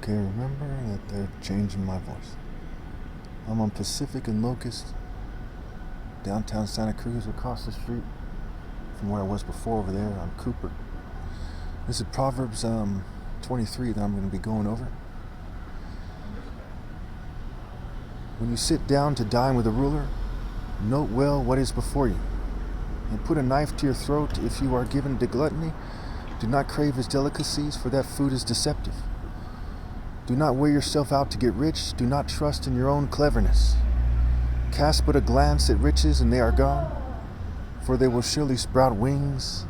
Okay, remember that they're changing my voice. I'm on Pacific and Locust, downtown Santa Cruz, across the street from where I was before over there on Cooper. This is Proverbs 23 that I'm going to be going over. When you sit down to dine with a ruler, note well what is before you, and put a knife to your throat if you are given to gluttony. Do not crave his delicacies, for that food is deceptive. Do not wear yourself out to get rich. Do not trust in your own cleverness. Cast but a glance at riches, and they are gone, for they will surely sprout wings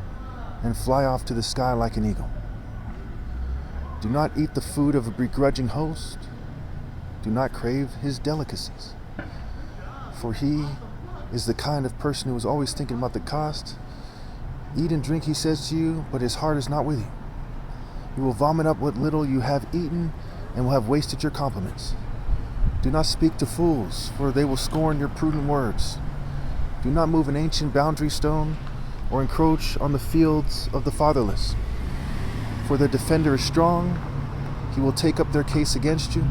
and fly off to the sky like an eagle. Do not eat the food of a begrudging host. Do not crave his delicacies, for he is the kind of person who is always thinking about the cost. Eat and drink, he says to you, but his heart is not with you. You will vomit up what little you have eaten and will have wasted your compliments. Do not speak to fools, for they will scorn your prudent words. Do not move an ancient boundary stone or encroach on the fields of the fatherless. For their defender is strong, he will take up their case against you.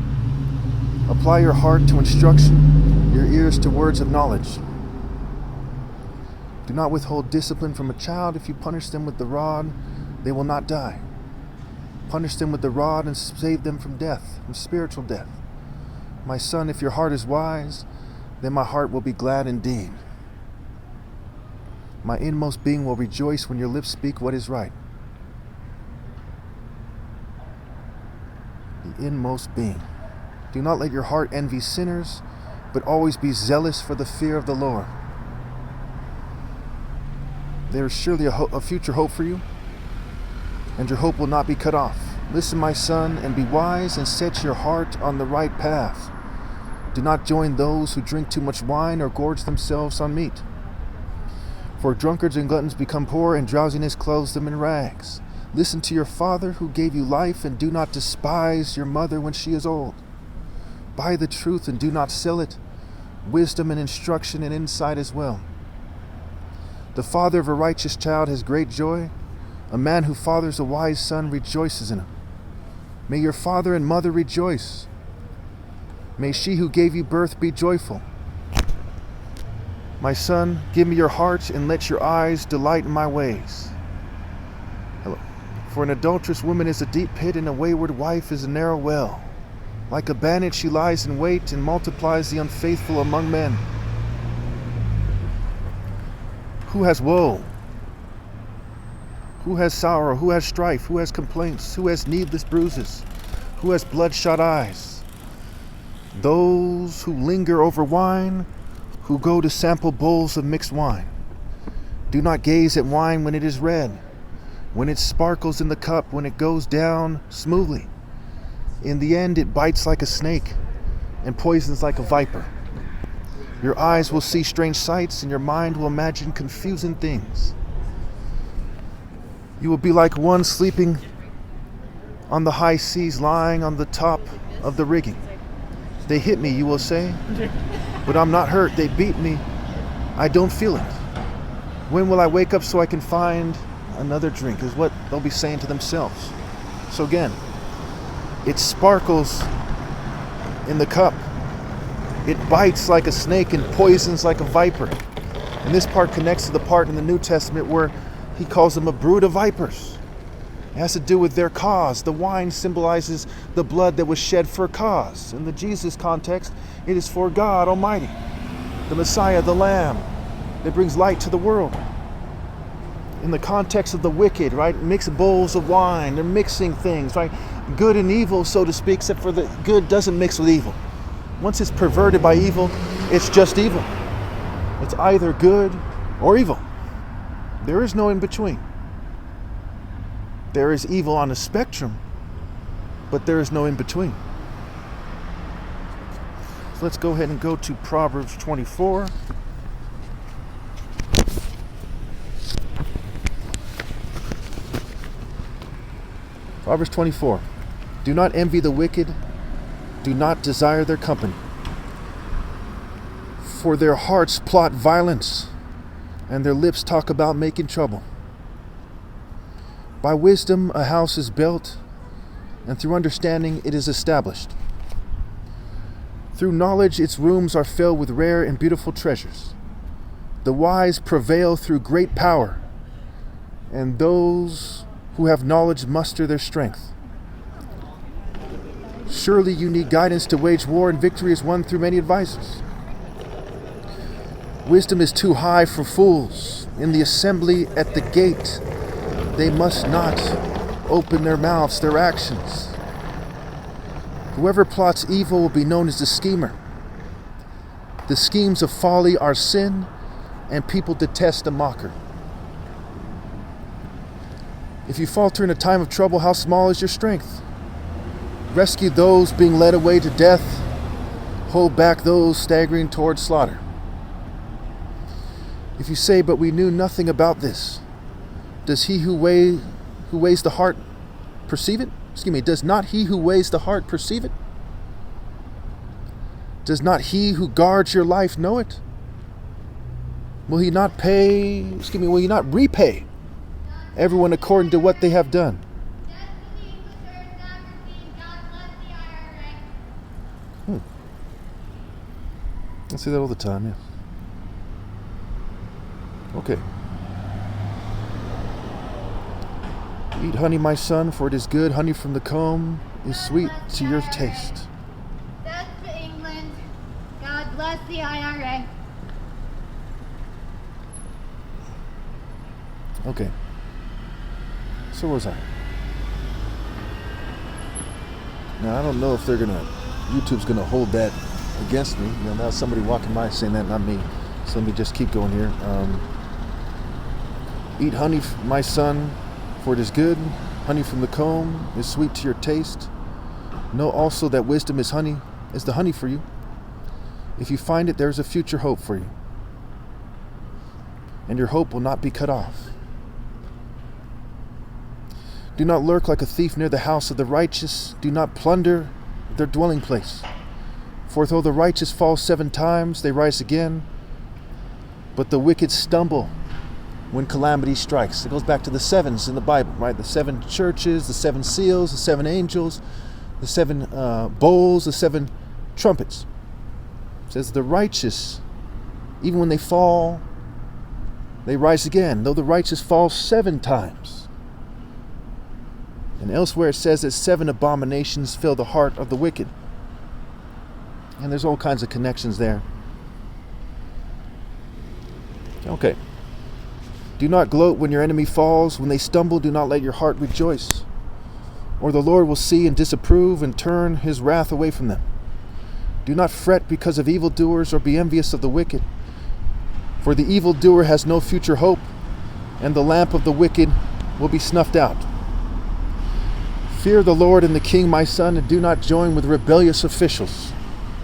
Apply your heart to instruction, your ears to words of knowledge. Do not withhold discipline from a child. If you punish them with the rod, they will not die. Punish them with the rod and save them from death, from spiritual death. My son, if your heart is wise, then my heart will be glad indeed. My inmost being will rejoice when your lips speak what is right. The inmost being. Do not let your heart envy sinners, but always be zealous for the fear of the Lord. There is surely a future hope for you, and your hope will not be cut off. Listen, my son, and be wise, and set your heart on the right path. Do not join those who drink too much wine or gorge themselves on meat. For drunkards and gluttons become poor, and drowsiness clothes them in rags. Listen to your father who gave you life, and do not despise your mother when she is old. Buy the truth and do not sell it, wisdom and instruction and insight as well. The father of a righteous child has great joy. A man who fathers a wise son rejoices in him. May your father and mother rejoice. May she who gave you birth be joyful. My son, give me your heart and let your eyes delight in my ways. Hello. For an adulterous woman is a deep pit, and a wayward wife is a narrow well. Like a bandit she lies in wait and multiplies the unfaithful among men. Who has woe? Who has sorrow? Who has strife? Who has complaints? Who has needless bruises? Who has bloodshot eyes? Those who linger over wine, who go to sample bowls of mixed wine. Do not gaze at wine when it is red, when it sparkles in the cup, when it goes down smoothly. In the end it bites like a snake and poisons like a viper. Your eyes will see strange sights, and your mind will imagine confusing things. You will be like one sleeping on the high seas, lying on the top of the rigging. They hit me, you will say, but I'm not hurt. They beat me. I don't feel it. When will I wake up so I can find another drink, is what they'll be saying to themselves. So again, it sparkles in the cup. It bites like a snake and poisons like a viper. And this part connects to the part in the New Testament where he calls them a brood of vipers. It has to do with their cause. The wine symbolizes the blood that was shed for a cause. In the Jesus context, it is for God Almighty, the Messiah, the Lamb that brings light to the world. In the context of the wicked, right? Mix bowls of wine. They're mixing things, right? Good and evil, so to speak, except for the good doesn't mix with evil. Once it's perverted by evil, it's just evil. It's either good or evil. There is no in between. There is evil on a spectrum, but there is no in between. So let's go ahead and go to Proverbs 24. Proverbs 24. Do not envy the wicked. Do not desire their company. For their hearts plot violence, and their lips talk about making trouble. By wisdom a house is built, and through understanding it is established. Through knowledge its rooms are filled with rare and beautiful treasures. The wise prevail through great power, and those who have knowledge muster their strength. Surely you need guidance to wage war, and victory is won through many advisors. Wisdom is too high for fools. In the assembly at the gate, they must not open their mouths, their actions. Whoever plots evil will be known as the schemer. The schemes of folly are sin, and people detest a mocker. If you falter in a time of trouble, how small is your strength? Rescue those being led away to death. Hold back those staggering towards slaughter. If you say, but we knew nothing about this, does he who weighs the heart perceive it? Does not he who weighs the heart perceive it? Does not he who guards your life know it? Will he not repay everyone according to what they have done? I say that all the time, yeah. Okay. Eat honey, my son, for it is good. Honey from the comb is sweet to your taste. That's for England. God bless the IRA. Okay. So where was I? Now I don't know if YouTube's gonna hold that against me. Now somebody walking by saying that, not me. So let me just keep going here. Eat honey, my son, for it is good. Honey from the comb is sweet to your taste. Know also that wisdom is the honey for you. If you find it, there is a future hope for you, and your hope will not be cut off. Do not lurk like a thief near the house of the righteous. Do not plunder their dwelling place. For though the righteous fall 7 times, they rise again, but the wicked stumble when calamity strikes. It goes back to the 7s in the Bible, right? The 7 churches, the 7 seals, the 7 angels, the 7 bowls, the 7 trumpets. It says the righteous, even when they fall, they rise again, though the righteous fall 7 times. And elsewhere it says that 7 abominations fill the heart of the wicked. And there's all kinds of connections there. Okay. Do not gloat when your enemy falls. When they stumble, do not let your heart rejoice. Or the Lord will see and disapprove and turn his wrath away from them. Do not fret because of evildoers or be envious of the wicked. For the evildoer has no future hope, and the lamp of the wicked will be snuffed out. Fear the Lord and the King, my son, and do not join with rebellious officials.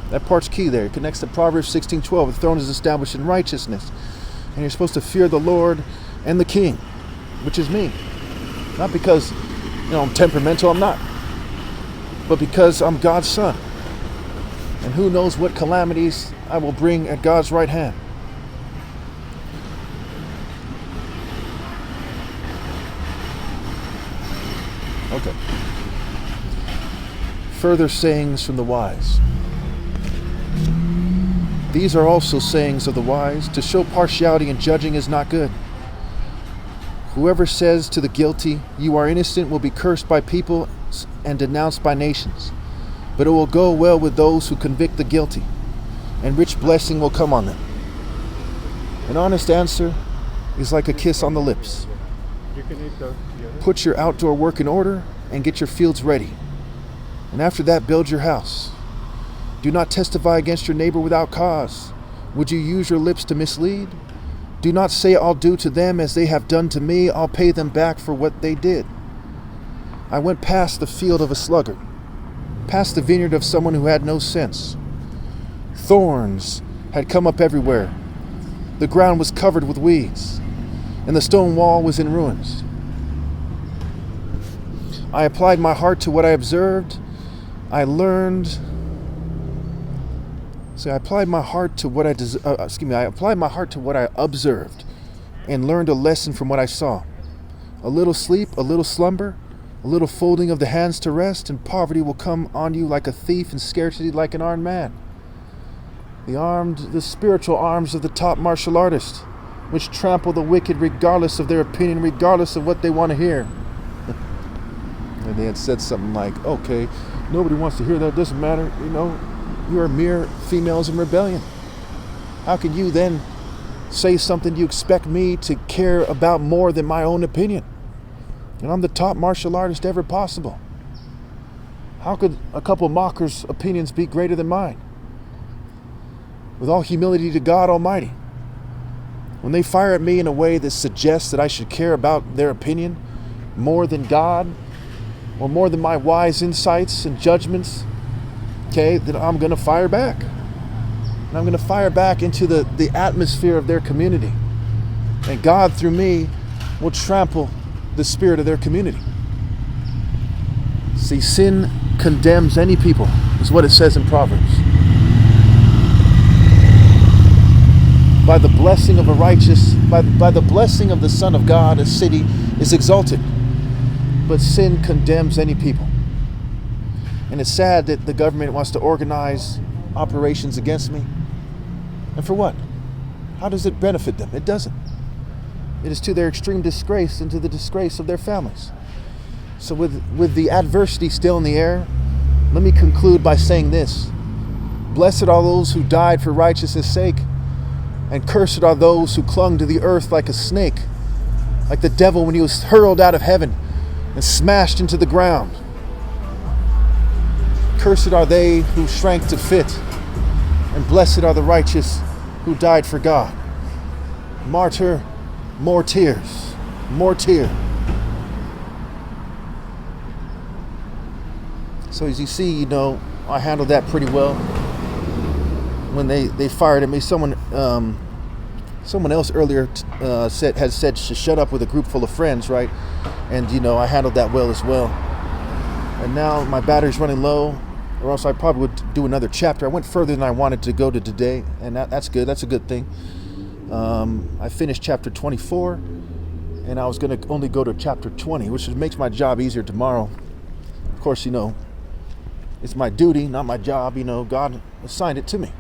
That part's key there. It connects to Proverbs 16:12. The throne is established in righteousness. And you're supposed to fear the Lord and the King, which is me. Not because, I'm temperamental, I'm not. But because I'm God's son. And who knows what calamities I will bring at God's right hand. Okay. Further sayings from the wise. These are also sayings of the wise. To show partiality in judging is not good. Whoever says to the guilty, you are innocent, will be cursed by people and denounced by nations. But it will go well with those who convict the guilty, and rich blessing will come on them. An honest answer is like a kiss on the lips. Put your outdoor work in order and get your fields ready. And after that, build your house. Do not testify against your neighbor without cause. Would you use your lips to mislead? Do not say, I'll do to them as they have done to me. I'll pay them back for what they did. I went past the field of a sluggard, past the vineyard of someone who had no sense. Thorns had come up everywhere. The ground was covered with weeds, and the stone wall was in ruins. I applied my heart to what I observed. I applied my heart to what I observed and learned a lesson from what I saw. A little sleep, a little slumber, A little folding of the hands to rest, and poverty will come on you like a thief, and scarcity like an armed man. The spiritual arms of the top martial artist, which trample the wicked regardless of their opinion, regardless of what they want to hear. And they had said something like, okay, nobody wants to hear that, doesn't matter, you are mere females in rebellion. How can you then say something you expect me to care about more than my own opinion? And I'm the top martial artist ever possible. How could a couple mockers' opinions be greater than mine? With all humility to God Almighty, when they fire at me in a way that suggests that I should care about their opinion more than God, or more than my wise insights and judgments, okay, then I'm going to fire back. And I'm going to fire back into the atmosphere of their community. And God, through me, will trample the spirit of their community. See, sin condemns any people, is what it says in Proverbs. By the blessing of a righteous, by the blessing of the Son of God, a city is exalted. But sin condemns any people. And it's sad that the government wants to organize operations against me. And for what? How does it benefit them? It doesn't. It is to their extreme disgrace and to the disgrace of their families. So with the adversity still in the air, let me conclude by saying this. Blessed are those who died for righteousness' sake, and cursed are those who clung to the earth like a snake, like the devil when he was hurled out of heaven and smashed into the ground. Cursed are they who shrank to fit, and blessed are the righteous who died for God. Martyr, more tears, more tear. So as you see, I handled that pretty well. When they fired at me, someone else earlier had said to shut up with a group full of friends, right? And I handled that well as well. And now my battery's running low, or else I probably would do another chapter. I went further than I wanted to go to today, and that's good. That's a good thing. I finished chapter 24, and I was going to only go to chapter 20, which makes my job easier tomorrow. Of course, it's my duty, not my job. God assigned it to me.